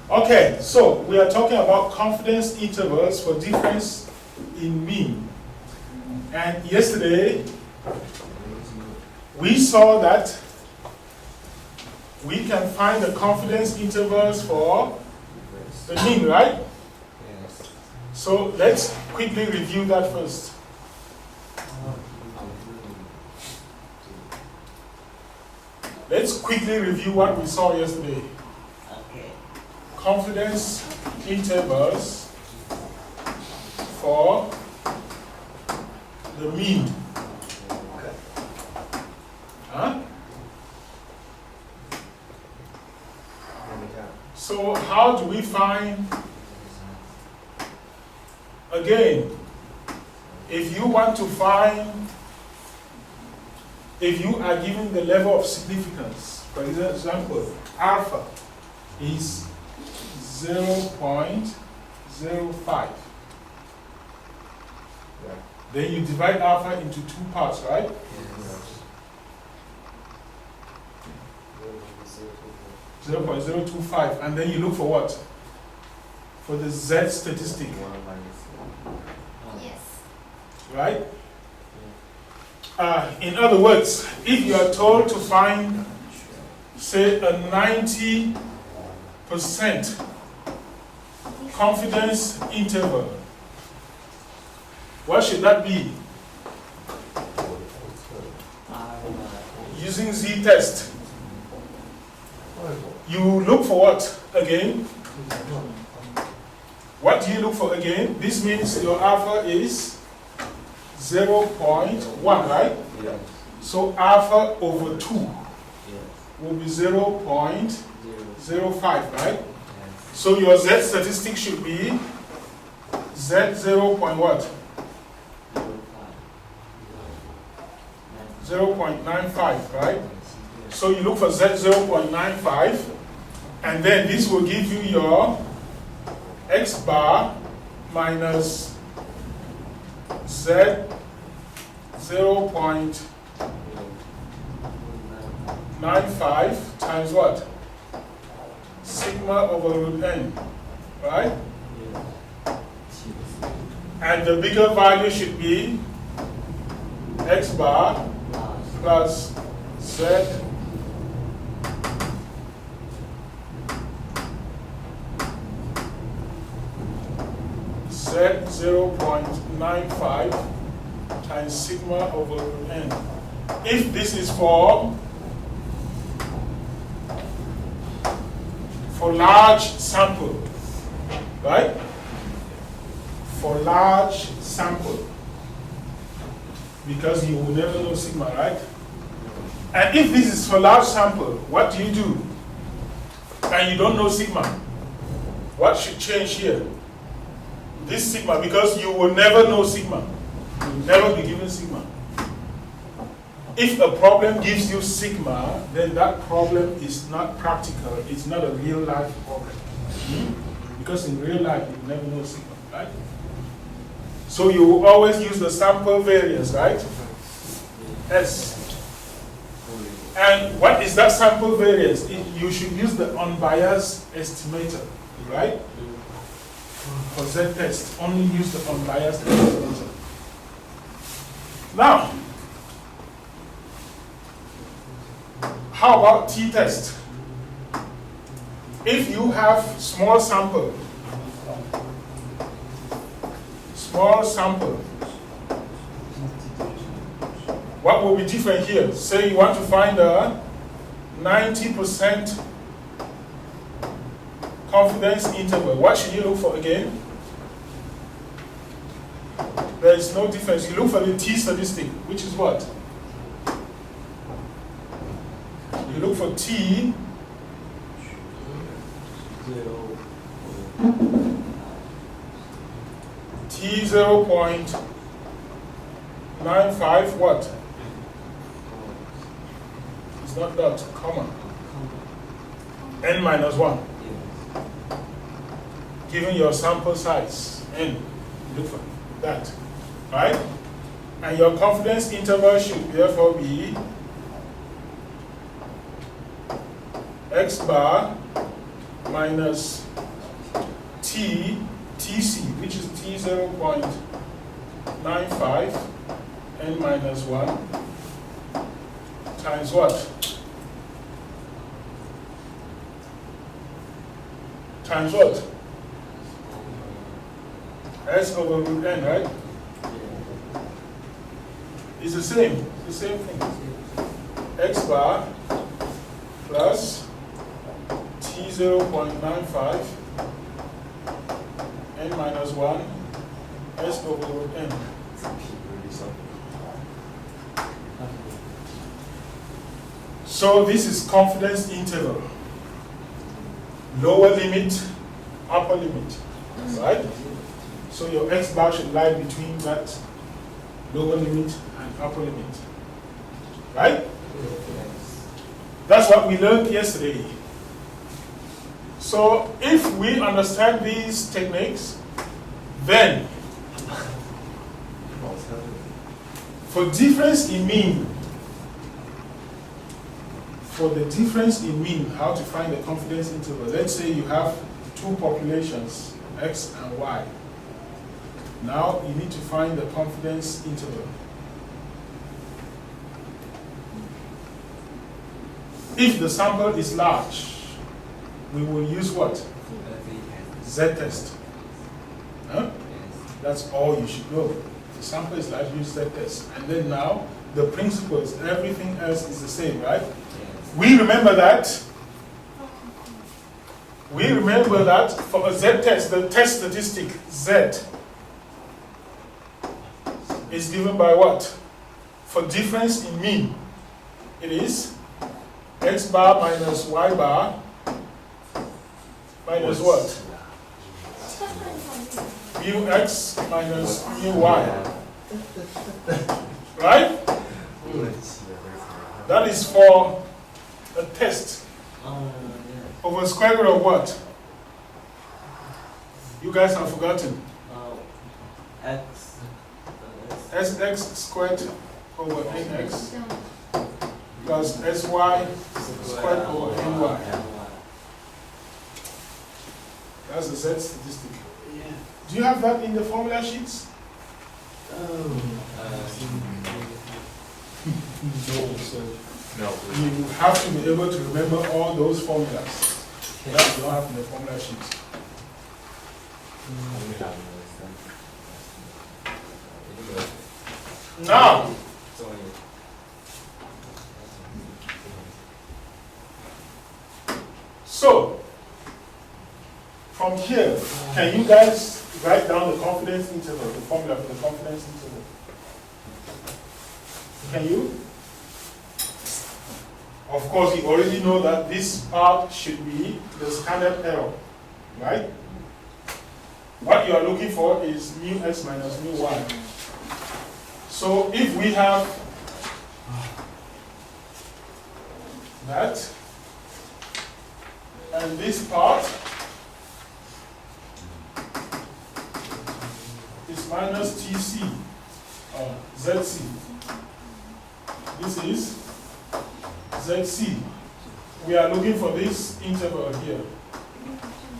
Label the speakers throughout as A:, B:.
A: Okay, so we are talking about confidence intervals for difference in mean. And yesterday, we saw that we can find the confidence intervals for the mean, right?
B: Yes.
A: So let's quickly review that first. Let's quickly review what we saw yesterday.
C: Okay.
A: Confidence intervals for the mean. Huh? So how do we find, again, if you want to find, if you are given the level of significance, for example, alpha is 0.05. Then you divide alpha into two parts, right?
B: Yes.
A: 0.025, and then you look for what? For the Z statistic,
D: Yes.
A: right? In other words, if you are told to find, say, a 90% confidence interval, what should that be? Using Z-test, you look for what again? What do you look for again? This means your alpha is 0.1, right?
B: Yes.
A: So alpha over 2
B: Yes.
A: will be 0.05, right?
B: Yes.
A: So your Z statistic should be Z 0. What? 0.95, right? So you look for Z 0.95, and then this will give you your X bar minus Z 0.95 times what? Sigma over root n, right? And the bigger value should be X bar plus Z Z 0.95 times sigma over root n. If this is for large sample, right? For large sample, because you will never know sigma, right? And if this is for large sample, what do? And you don't know sigma, what should change here? This sigma, because you will never know sigma. You will never be given sigma. If a problem gives you sigma, then that problem is not practical. It's not a real life problem. Because in real life, you never know sigma, right? So you will always use the sample variance, right? S. And what is that sample variance? You should use the unbiased estimator, right? For Z-test, only use the unbiased estimator. Now, how about t-test? If you have small sample, what will be different here? Say you want to find a 90% confidence interval. What should you look for again? There is no difference. You look for the t statistic, which is what? You look for t t 0.95 what? It's not dot, comma. N minus 1. Given your sample size, N, look for that, right? And your confidence interval should therefore be X bar minus TC, which is T 0.95 n minus 1 times what? Times what? S over root n, right? It's the same thing. X bar plus T 0.95 n minus 1 S over root n. So this is confidence interval. Lower limit, upper limit, right? So your X bar should lie between that lower limit and upper limit, right? That's what we learned yesterday. So if we understand these techniques, then for difference in mean, how to find the confidence interval. Let's say you have two populations, X and Y. Now you need to find the confidence interval. If the sample is large, we will use what? Z-test. Huh? That's all you should know. If the sample is large, use Z-test. And then now, the principles, everything else is the same, right? We remember that. We remember that for a Z-test, the test statistic Z is given by what? For difference in mean, it is X bar minus Y bar minus what? Mu X minus mu Y. Right? That is for a test over square root of what? You guys have forgotten. Sx squared over nx plus sy squared over ny. That's the Z statistic.
B: Yeah.
A: Do you have that in the formula sheets?
B: No.
A: You have to be able to remember all those formulas that you don't have in the formula sheets. Now, so from here, can you guys write down the confidence interval, the formula for the confidence interval? Can you? Of course, you already know that this part should be the standard error, right? What you are looking for is mu x minus mu y. So if we have that, and this part is minus TC, ZC. This is ZC. We are looking for this interval here,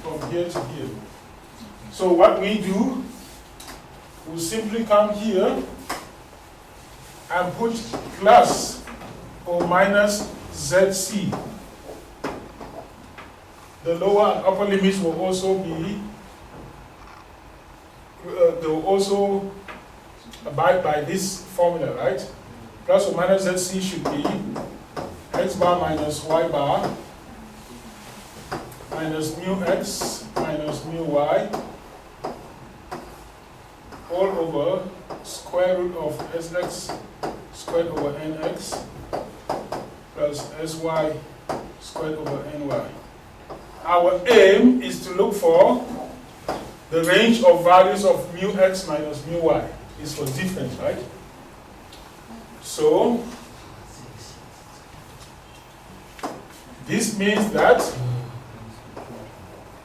A: from here to here. So what we do, we simply come here and put plus or minus ZC. The lower and upper limits will also be, they will also abide by this formula, right? Plus or minus ZC should be X bar minus Y bar minus mu X minus mu Y all over square root of Sx squared over Nx plus Sy squared over Ny. Our aim is to look for the range of values of mu X minus mu Y. Is for difference, right? So, this means that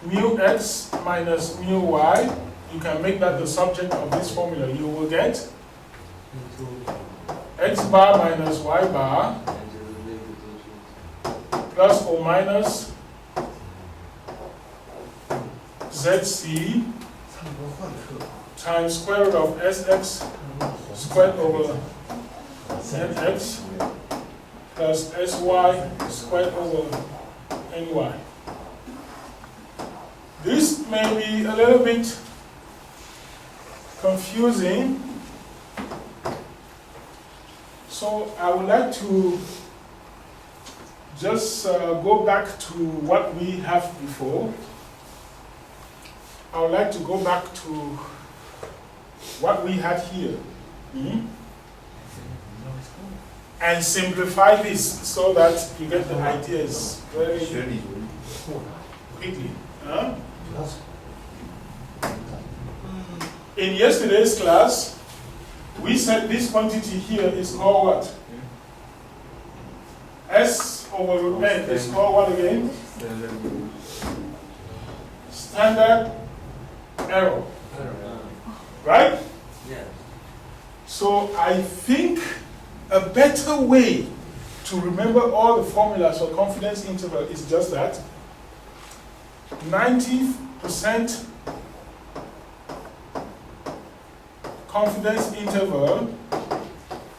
A: mu X minus mu Y, you can make that the subject of this formula. You will get X bar minus Y bar plus or minus ZC times square root of SX squared over NX plus SY squared over NY. This may be a little bit confusing, so I would like to just go back to what we have before. I would like to go back to what we had here. And simplify this so that you get the ideas very quickly. Huh? In yesterday's class, we said this quantity here is called what? S over root n is called what again? Standard error. Right?
C: Yeah.
A: So I think a better way to remember all the formulas for confidence interval is just that 90% confidence interval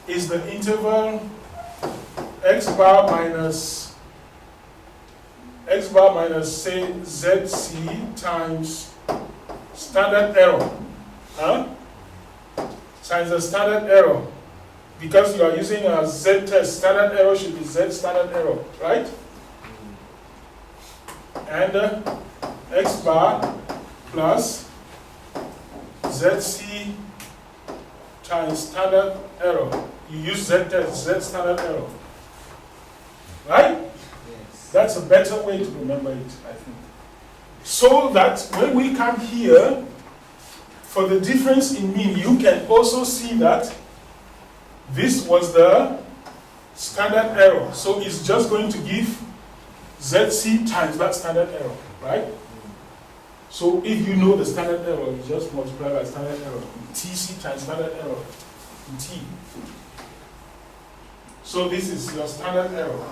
A: is the interval x bar minus say ZC times standard error. Huh? Times the standard error. Because you are using a Z test, standard error should be Z standard error, right? And x bar plus ZC times standard error. You use Z test, Z standard error. Right?
C: Yes.
A: That's a better way to remember it, I think. So that when we come here, for the difference in mean, you can also see that this was the standard error. So it's just going to give ZC times that standard error, right? So if you know the standard error, you just multiply by standard error. TC times standard error in T. So this is your standard error.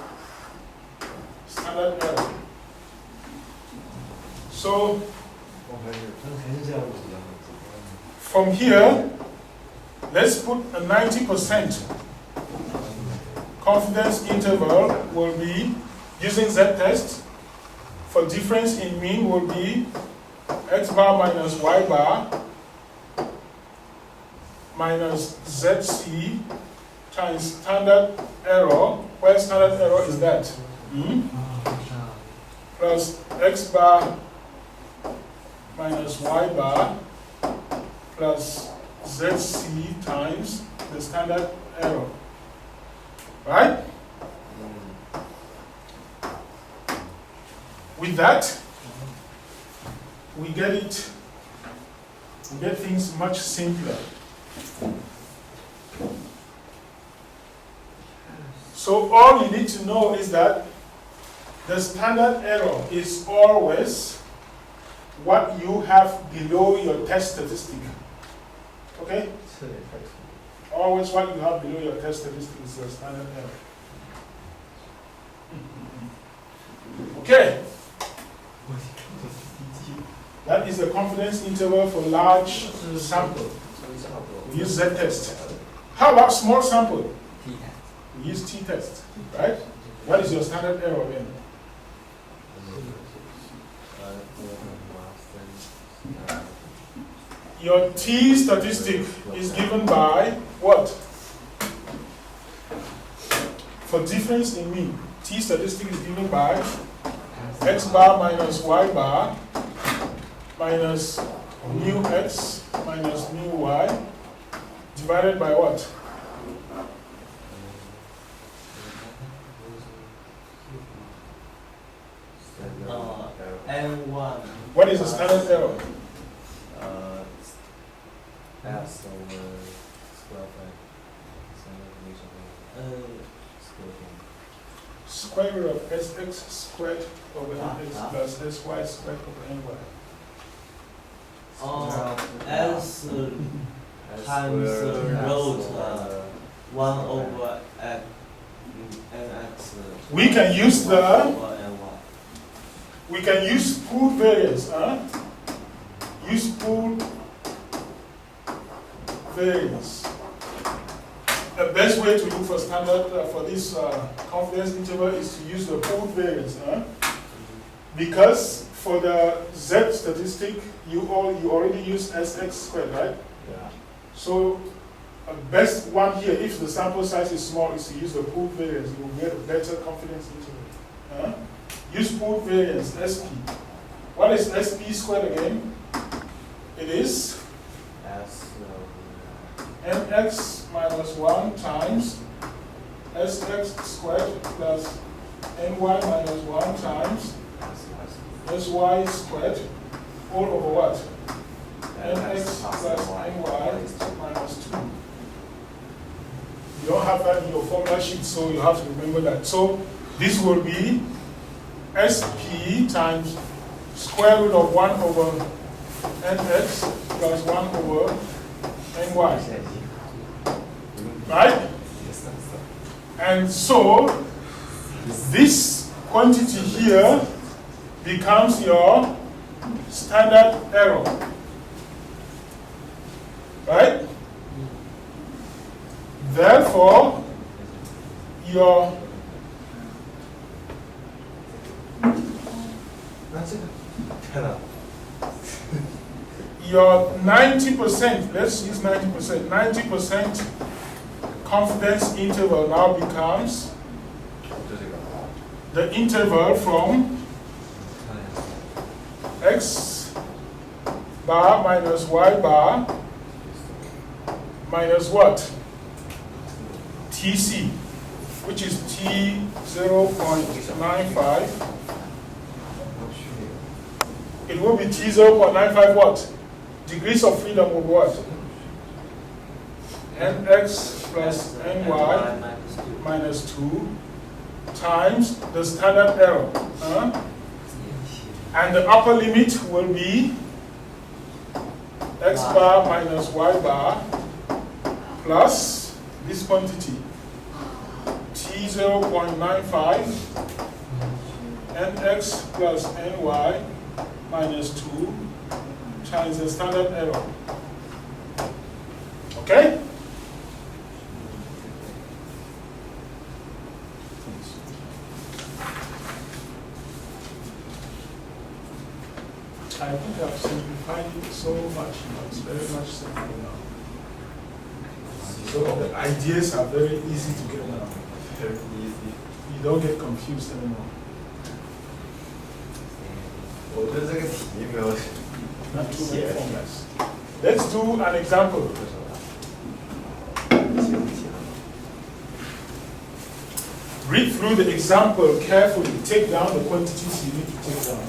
A: Standard error. So from here, let's put a 90% confidence interval will be, using Z-test, for difference in mean will be x bar minus y bar minus ZC times standard error, where standard error is that? Plus x bar minus y bar plus ZC times the standard error. Right? With that, we get things much simpler. So all you need to know is that the standard error is always what you have below your test statistic. Okay? Always what you have below your test statistic is your standard error. Okay. That is the confidence interval for large sample. We use Z-test. How about small sample? We use T-test, right? What is your standard error then? Your T statistic is given by what? For difference in mean, T statistic is given by x bar minus y bar minus mu x minus mu y divided by what?
C: N1.
A: What is the standard error?
C: S over square
A: Square root of sx squared over nx plus sy squared over ny.
C: S times root 1 over nx.
A: We can use the
C: over ny.
A: we can use pooled variance, huh? use pooled variance. The best way to look for standard for this confidence interval is to use the pooled variance. Because for the Z statistic, you already use SX squared, right?
C: Yeah.
A: So best one here, if the sample size is small, is to use the pooled variance. You will get a better confidence interval. Use pooled variance, SP. What is SP squared again? It is nx minus 1 times sx squared plus ny minus 1 times sy squared all over what? Nx plus ny minus 2. You don't have that in your formula sheet, so you have to remember that. So this will be SP times square root of 1 over nx plus 1 over ny. Right? And so this quantity here becomes your standard error. Right? Therefore, your your 90%, let's use 90%, 90% confidence interval now becomes the interval from x bar minus y bar minus what? TC, which is T 0.95. It will be T 0.95 what? Degrees of freedom of what? Nx plus ny minus 2 times the standard error. And the upper limit will be x bar minus y bar plus this quantity T 0.95 nx plus ny minus 2 times the standard error. Okay? I think I've simplified it so much now. It's very much simple now. So the ideas are very easy to get now.
C: Very easy.
A: You don't get confused anymore.
C: 我对这个题没有
A: Not too many formulas. Let's do an example. Read through the example carefully. Take down the quantities you need to take down.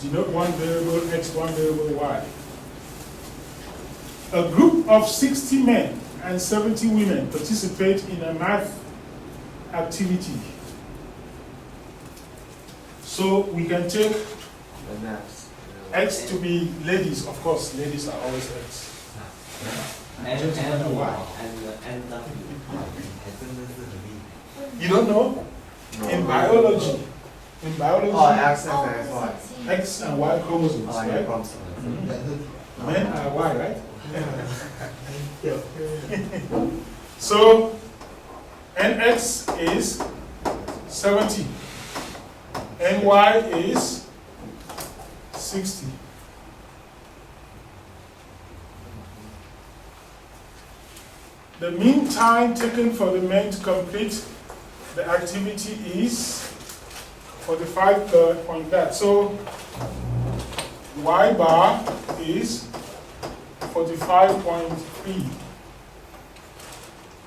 A: Denote one variable x, one variable y. A group of 60 men and 70 women participate in a math activity. So we can take x to be ladies. Of course, ladies are always x.
C: and
A: y.
C: and W.
A: You don't know? In biology,
C: X and Y.
A: X and Y chromosomes, right? Men are Y, right? So NX is 70, NY is 60. The mean time taken for the men to complete the activity is 45 point that. So Y bar is 45.3.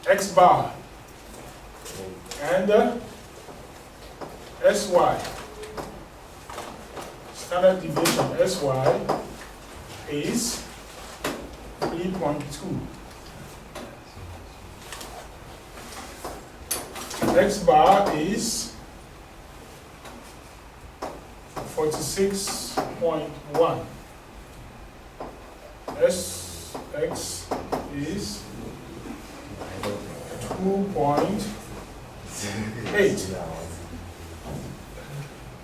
A: X bar and SY, standard deviation SY is 3.2. X bar is 46.1. SX is 2 2.8.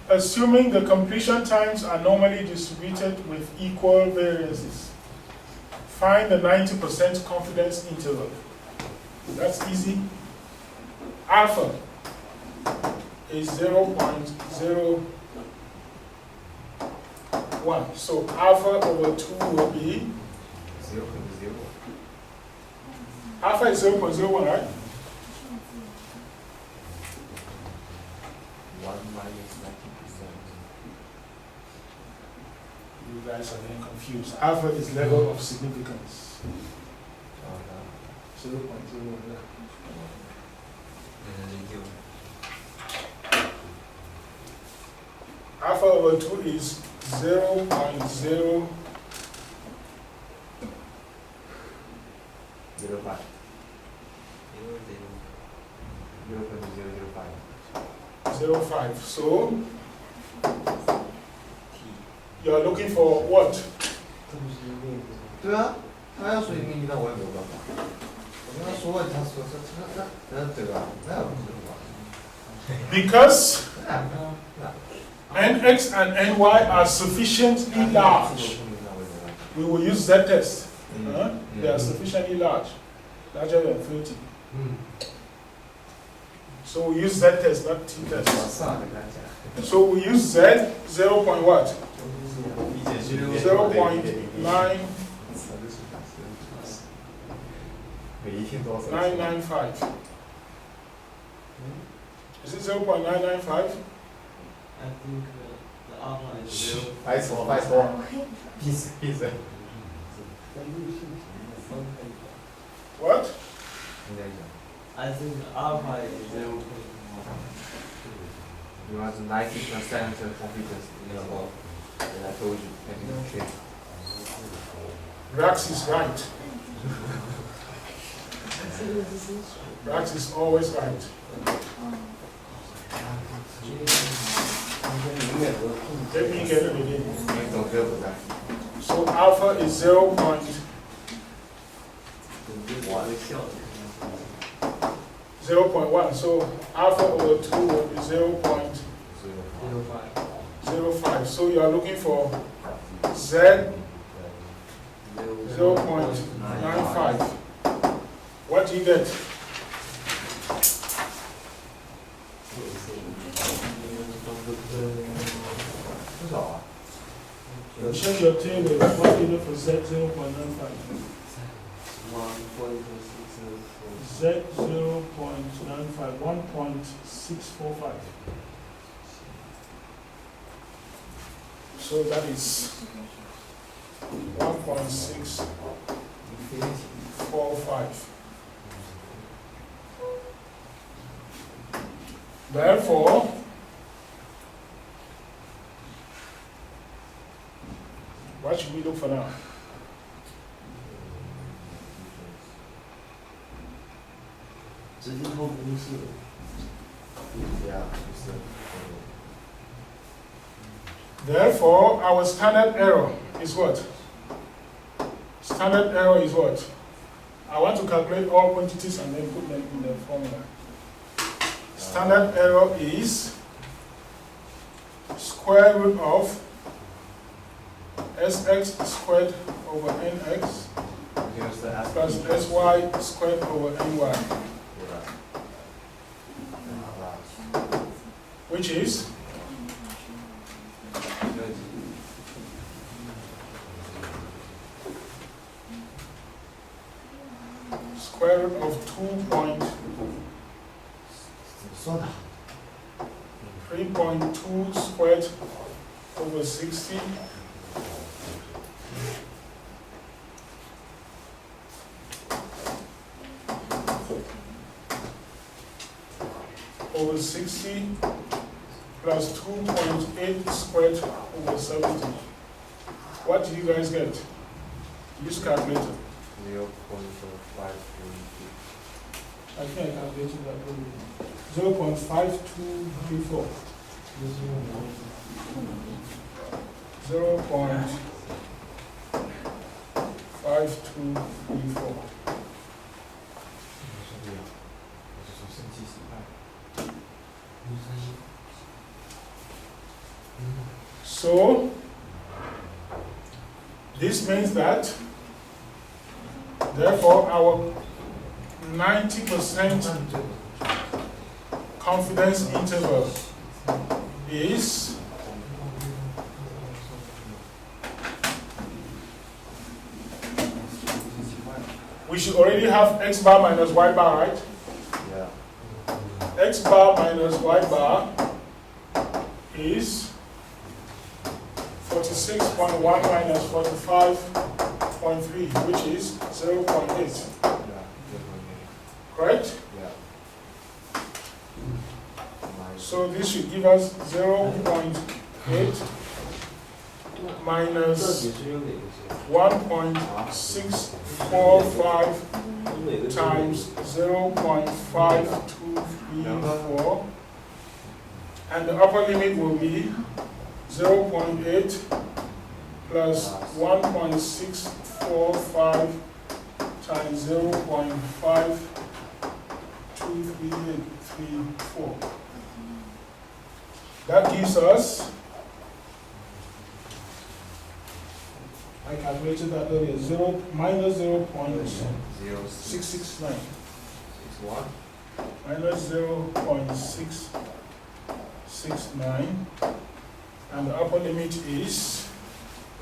A: Assuming the completion times are normally distributed with equal variances, find the 90% confidence interval. That's easy. Alpha is 0.01. So alpha over 2 will be
C: 0.0.
A: alpha is 0.01, right?
C: 1 minus 90%.
A: You guys are getting confused. Alpha is level of significance. 0.01. Alpha over 2 is 0.0.
C: 0.05.
A: 0.005. So you are looking for what?
C: 对啊，他要说一个1，那我也没有办法。我跟他说了，他说对吧？那有什么办法？
A: Because nx and ny are sufficiently large, we will use that test. They are sufficiently large, larger than 30. So we use that test, not t test. So we use z 0. What? 0.995. Is it 0.995?
C: I think the alpha is 0.
D: 拜托，闭嘴。
A: What?
C: I think the alpha is 0.1. You want 90% confidence interval. And I told you, okay.
A: Rax is right. Rax is always right. Let me get it again. So alpha is 0.1. So alpha over 2 will be 0.05. So you are looking for z 0.95. What do you get? Check your table. What do you look for z 0.95? Z 0.95, 1.645. So that is 1.645. Therefore, what should we look for now? Therefore, our standard error is what? Standard error is what? I want to calculate all quantities and then put them in the formula. Standard error is square root of sx squared over nx plus sy squared over ny, which is square root of 3.2 squared over 60 over 60 plus 2.8 squared over 70. What do you guys get? Use calculator.
C: 0.532.
A: I think I calculated that earlier. 0.5234. 0.5234. So, this means that, therefore, our 90% confidence interval is we should already have x bar minus y bar, right?
C: Yeah.
A: X bar minus y bar is 46.1 minus 45.3, which is 0.8, right?
C: Yeah.
A: So this should give us 0.8 minus 1.645 times 0.5234, and the upper limit will be 0.8 plus 1.645 times 0.5234. That gives us, I calculated that earlier, minus 0.669.
C: 61.
A: Minus 0.669, and the upper limit is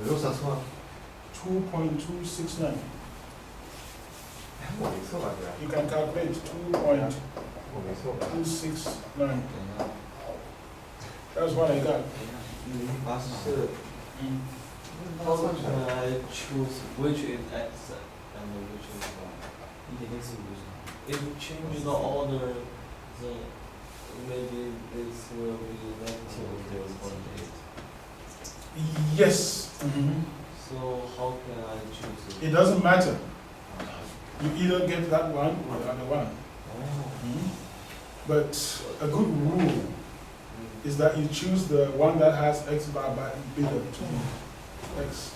A: 2.269. You can calculate 2.269. That's what I got.
B: How can I choose which is X and which is Y? If you change the order, maybe this will be negative 0.8.
A: Yes.
B: So how can I choose it?
A: It doesn't matter. You either get that one or the other one. But a good rule is that you choose the one that has x bar bigger to x.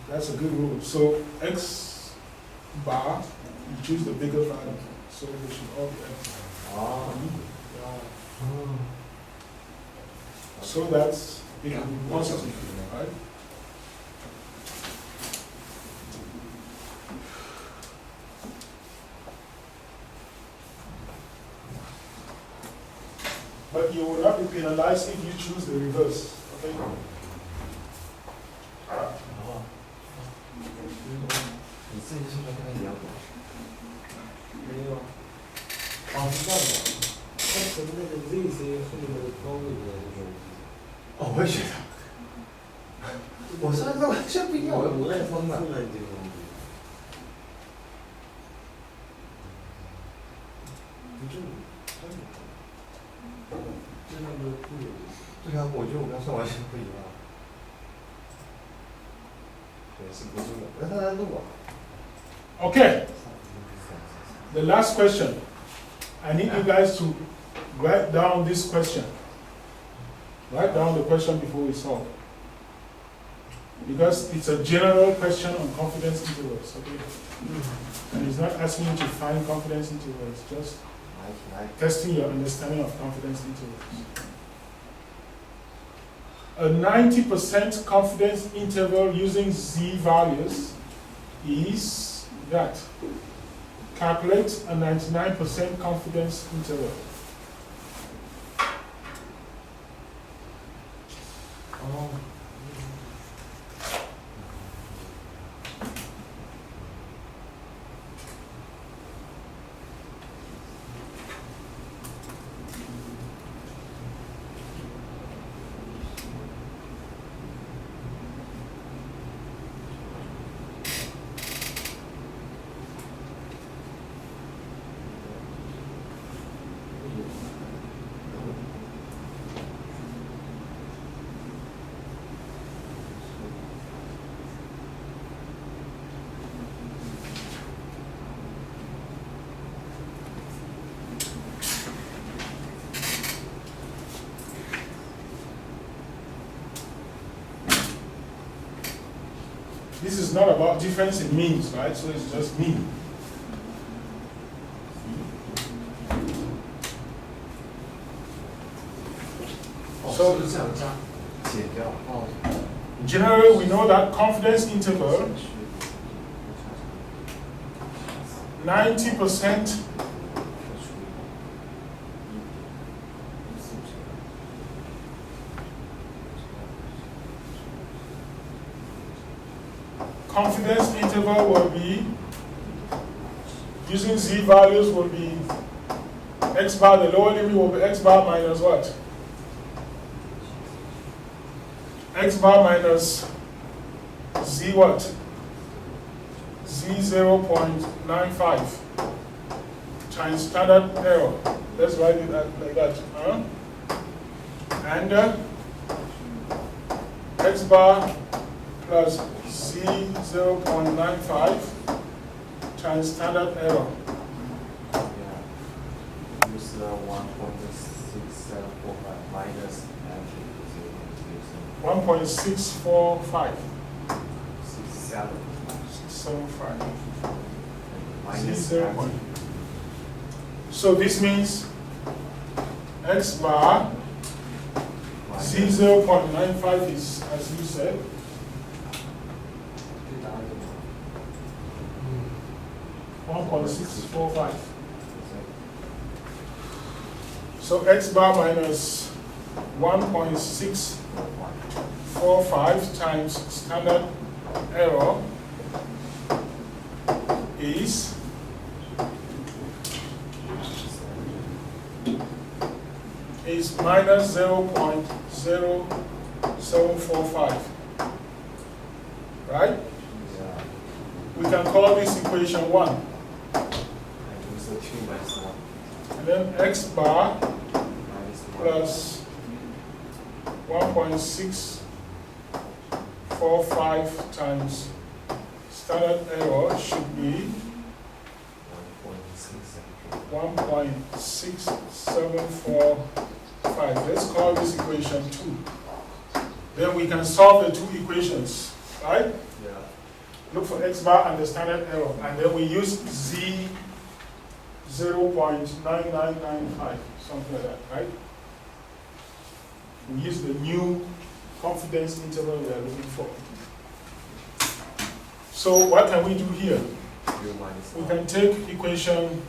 A: That's a good rule. So x bar, you choose the bigger value. So they should all be x. So that's it can be positive, right? But you will not be penalized if you choose the reverse. Okay?
C: 我也觉得，我上次完全不一样，我不太疯了。对啊，我觉得我跟他算完全不一样。对，是不是的？那他在录啊。
A: Okay. The last question. I need you guys to write down this question. Write down the question before we solve. Because it's a general question on confidence intervals, okay? And it's not asking you to find confidence intervals, just testing your understanding of confidence intervals. A 90% confidence interval using z values is that. Calculate a 99% confidence interval. This is not about difference in means, right? So it's just mean. So-
C: 是这样减掉哦。
A: Generally, we know that confidence interval 90%. Confidence interval will be, using z values will be x bar, the lower limit will be x bar minus what? X bar minus z what? Z 0.95 times standard error. Let's write it like that. And x bar plus z 0.95 times standard error.
C: Yeah. Use 1.6745 minus
A: 1.645.
C: 67
A: 675.
C: minus
A: Z 0. So this means x bar z 0.95 is, as you said,
B: 这答案怎么？
A: 1.645. So x bar minus 1.645 times standard error is minus 0.0745. Right?
C: Yeah.
A: We can call this equation 1.
C: And use 2 minus 1
A: And then x bar
C: minus 1
A: plus 1.645 times standard error should be 1.6745. Let's call this equation 2. Then we can solve the two equations, right?
C: Yeah.
A: Look for x bar and the standard error, and then we use z 0.9995, something like that, right? We use the new confidence interval we are looking for. So what can we do here?
C: 2 minus
A: We
C: 1
A: can take equation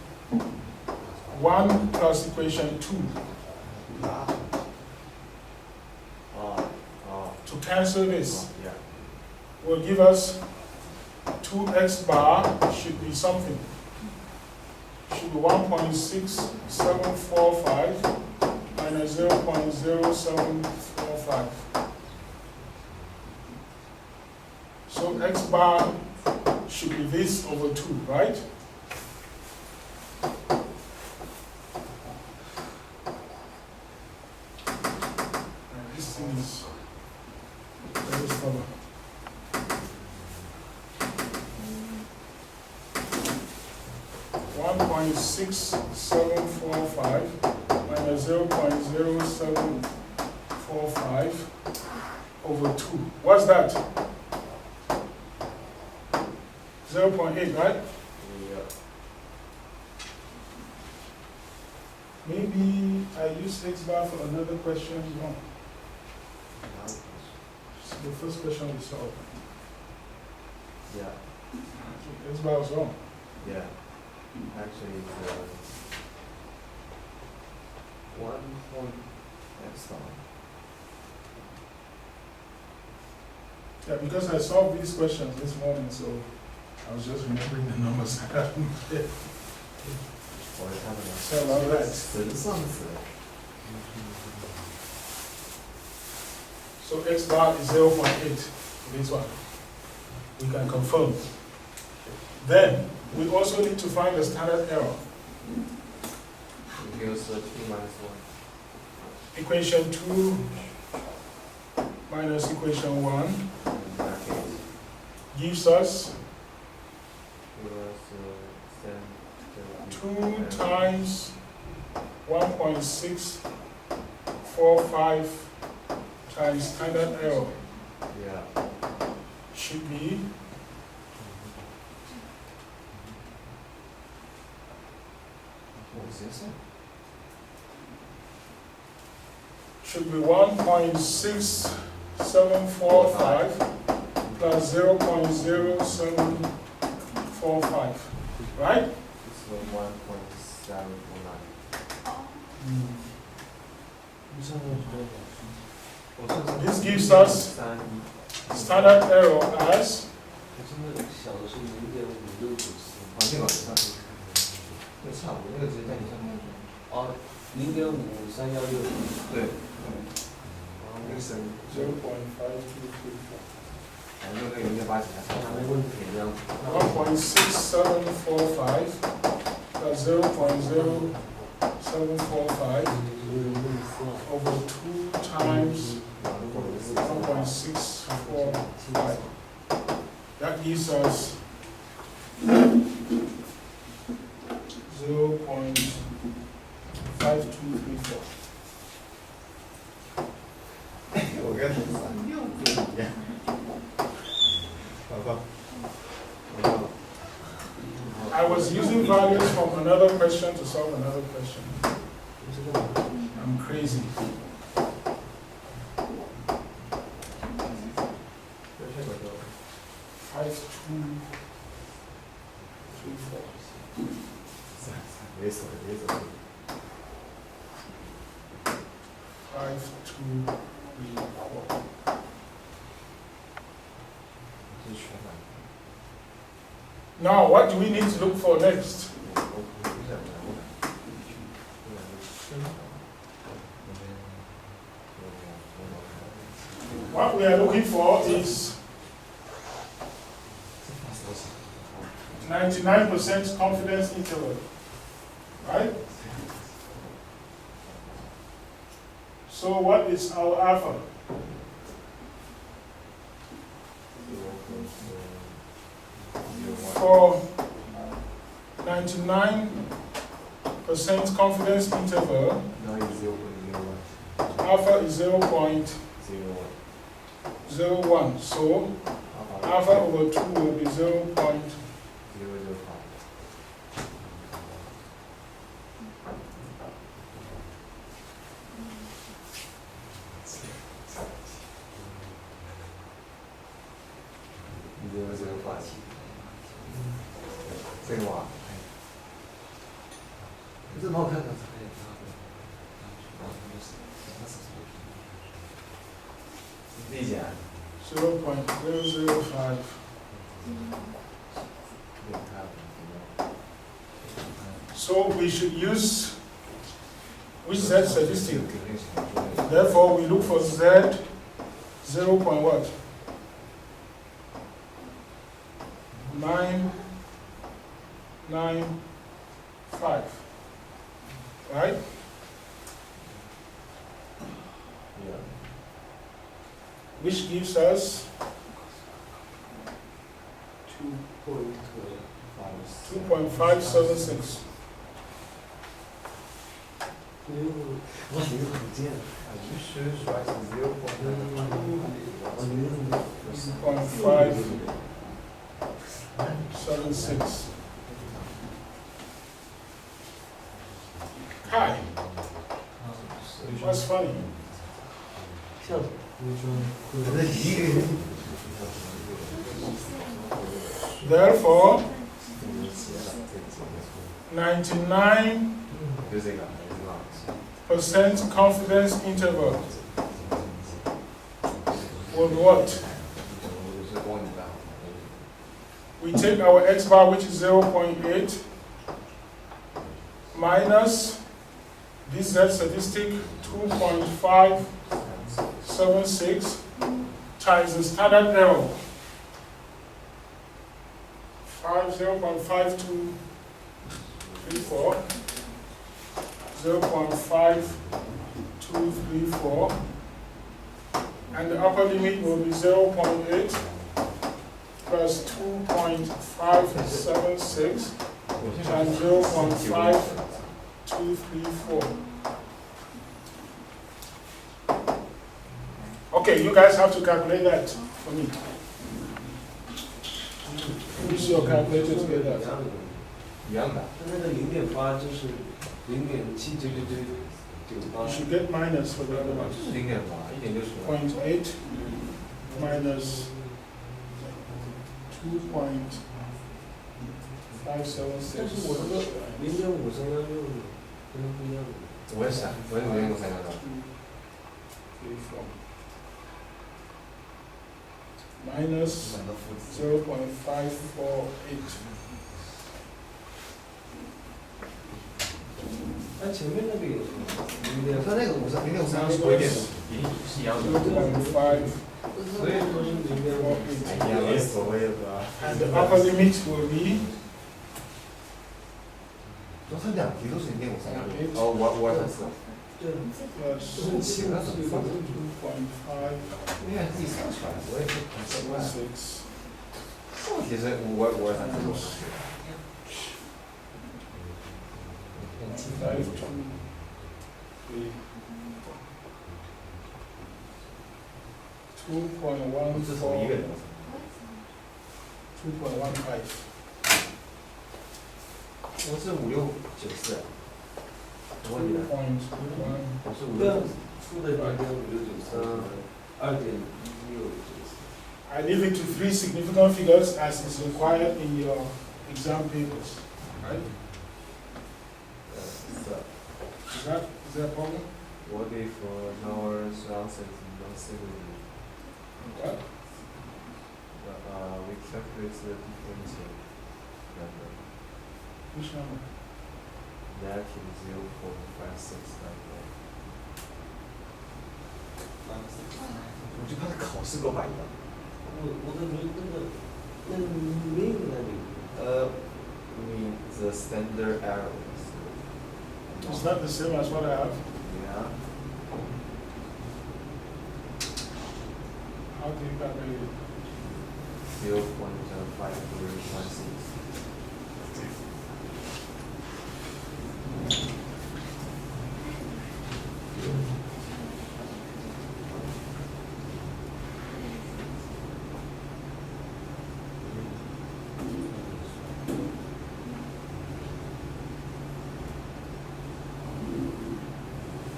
A: 1 plus equation 2 to cancel this.
C: Yeah.
A: Will give us 2x bar should be something. Should be 1.6745 minus 0.0745. So x bar should be this over 2, right? And this thing is very stubborn. .6745 minus 0.0745 over 2. What's that? 0.8, right?
C: Yeah.
A: Maybe I use x bar for another question. No. So the first question we solved.
C: Yeah.
A: X bar was wrong.
C: Yeah. Actually, it's 1 point epsilon.
A: Yeah, because I solved these questions this morning, so I was just remembering the numbers.
C: Or
A: So, all right.
C: 神算子
A: So x bar is 0.8, this one. We can confirm. Then, we also need to find the standard error.
C: Use 2 minus 1
A: Equation 2 minus equation 1
C: in bracket.
A: gives us
C: Give us
A: 2 times 1.645 times standard error
C: Yeah.
A: should be
C: What is this?
A: should be 1.6745 plus 0.0745, right?
C: This was 1.749.
A: This gives us standard error as
B: 小的是0.5694。
C: 这个那差不多，那个直接在你上面。
B: 哦，0.5316。
C: 对，那个是
A: 0.5234.
C: 反正就那个0.8几下。
B: 还没问题这样。
A: 1.6745 plus 0.0745 over 2 times 1.645. That gives us 0.5234.
C: 我跟你3.6不一样。好吧。
A: I was using values from another question to solve another question. I'm crazy. 5234.
C: 没错，没错。
A: 5234.
C: 这是全满。
A: Now, what do we need to look for next? What we are looking for is 99% confidence interval, right? So what is our alpha? For 99% confidence interval,
C: Now it's 0.01.
A: alpha is 0.01.
C: 01.
A: So alpha over 2 will be 0.005.
C: 这个嘛，
B: 这蛮好看的。
C: 理解。
A: 0.005. So we should use which Z statistic? Therefore, we look for Z 0. What? 995. Right?
C: Yeah.
A: Which gives us 2.576.
B: 哇，你很贱。
C: Are you sure it's right?
A: 2.576. Hi, what's funny?
B: 跳，Therefore,
A: 99%
C: 就这个，
A: confidence interval will be what? We take our x bar, which is 0.8, minus this Z statistic 2.576 times the standard error 0.5234, 0.5234, and the upper limit will be 0.8 plus 2.576 times 0.5234. Okay, you guys have to calculate that for me. Use your calculator to get that.
C: 一样的。
B: 那个0.8就是0.7999
A: You should get minus for the other ones.
C: 0.8吧，1.6出来。
A: 0.8 minus 2.576.
B: 0.5316跟它不一样的。
C: 我也是，我也0.5316。
A: minus 0.548.
B: 那前面那个有什么？
C: 它那个0.53是多一点的，比例是一样的。
A: 0.5,
B: 所以说是0.5。
C: 哎呀，没所谓吧。
A: and the upper limit will be
C: 它两题都是0.5316。哦，我算错。
B: 对。
A: plus
C: 奇怪，怎么算的？
A: 2.576.
C: 因为自己算出来的，我也是很奇怪。这问题是我算错。 这是我一个人。
A: 2.15.
C: 我是5694。我问你了，
A: 2.1.
C: 我是
B: 对啊
C: 5694。，
B: 负的0.5693，2.1694。
A: I leave it to 3 significant figures as is required in your exam papers. Right? Is that a problem?
C: What if our answer is not similar?
A: What?
C: We calculate the difference number.
A: Which number?
C: Negative 0.5699. 我就怕他考试跟我一样。
B: 我的那没有那里。
C: mean the standard error.
A: It's not the same as what I have.
C: Yeah.
A: How do you calculate it?
C: 0.5316.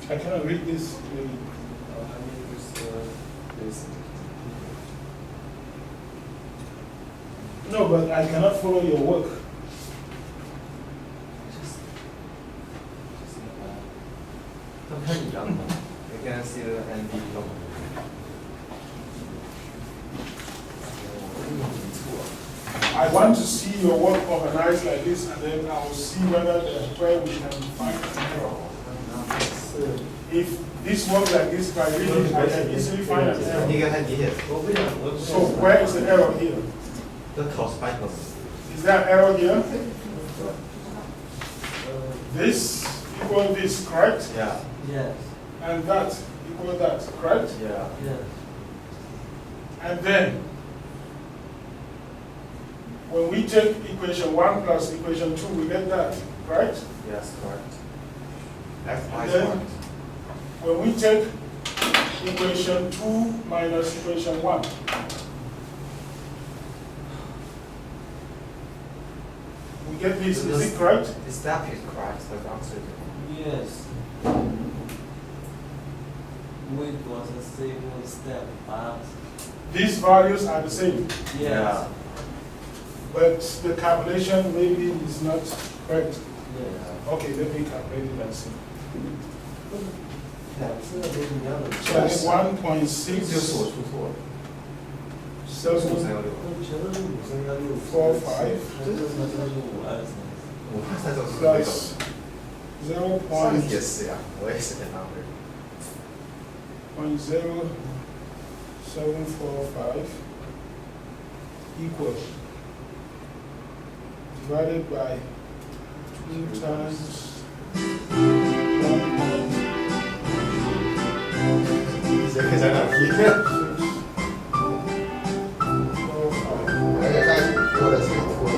A: I cannot read this clearly.
C: I mean, this.
A: No, but I cannot follow your work.
C: You can see the ND logo.
A: I want to see your work organized like this, and then I will see whether where we can find an error. If this works like this, by reading, I can easily find an error.
C: 你给他理解。
A: So where is the error here?
C: The cost by
A: Is there an error here? This equal this, correct?
C: Yeah.
B: Yes.
A: And that equal that, correct?
C: Yeah.
B: Yes.
A: And then, when we take equation 1 plus equation 2, we get that, right?
C: Yes, correct. That's
A: And
C: my
A: then-
C: point.
A: When we take equation 2 minus equation 1, we get this, is it correct?
C: The step is correct, but the answer is
B: Yes. It was a single step, but
A: These values are the same,
B: yes.
A: but the calculation maybe is not correct.
B: Yes.
A: Okay, let me calculate it and see.
B: 两次都一样的。
A: So I get 1.6
C: 就是我出错了。
A: 7,
B: 全都是5316。
A: 4, 5.
B: 这个它就是523。
C: 我看三种是对的。
A: plus 0.
C: 上一题也是呀，我也是跟他们。
A: 0.0745 equal divided by 2 times
C: 谁可以讲两题？ 而且他给我的是错的。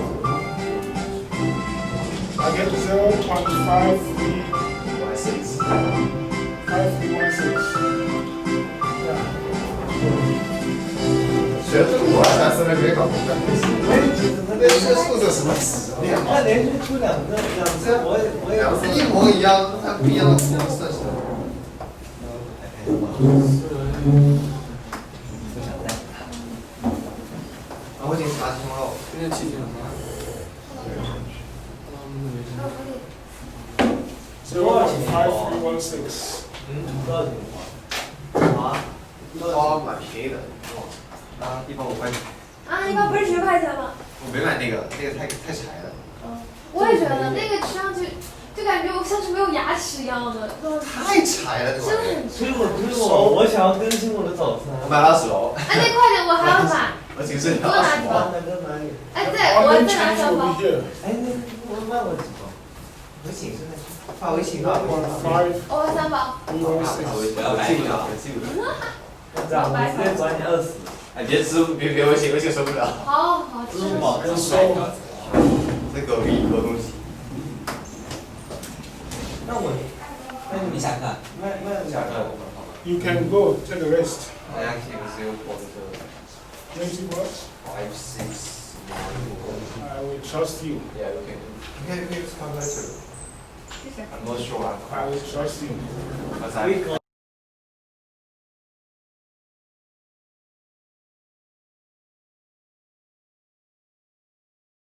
A: I get 0.5316.
C: 学这个我3、4没搞明白。我也觉得那这数字什么词？
B: 他连续出两次，我也
C: 两次一模一样，它不一样的怎么算出来？
B: 不想带。
C: 啊，我已经查清了。
B: 今天7点吗？0.5316。多少钱？啊？
C: 哦，蛮便宜的。啊，150块钱。
E: 啊，一般不是10块钱吗？
C: 我没买那个，那个太柴了。
E: 我也觉得那个吃上去就感觉我像是没有牙齿一样的，
C: 太柴了，这玩意儿。
E: 真的很
B: 推我想要更新我的早餐。
C: 我买20楼。
E: 哎，那快点，我还要买。
C: 我寝室
E: 多拿几包。
B: 那个哪里？
E: 哎，对，我再拿3包。
B: 哎，那我买了几包？
C: 我寝室那发微信，发微信。
E: 我3包。
C: 我要买一个，
B: 这样，我再转你20。
C: 哎，别支付，别微信，微信收不了。
E: 好好吃。
B: 支付宝真收。
C: 这个一盒东西。
B: 那你想看？那想看。
A: You can go take a rest.
C: 大家岂不是有火车
A: Twenty what?
C: ？5, 6.
A: I will trust you.
C: Yeah, we can. You can just come later. I'm not sure. I'm
A: I will
C: quite.
A: trust you.
C: Because
B: We go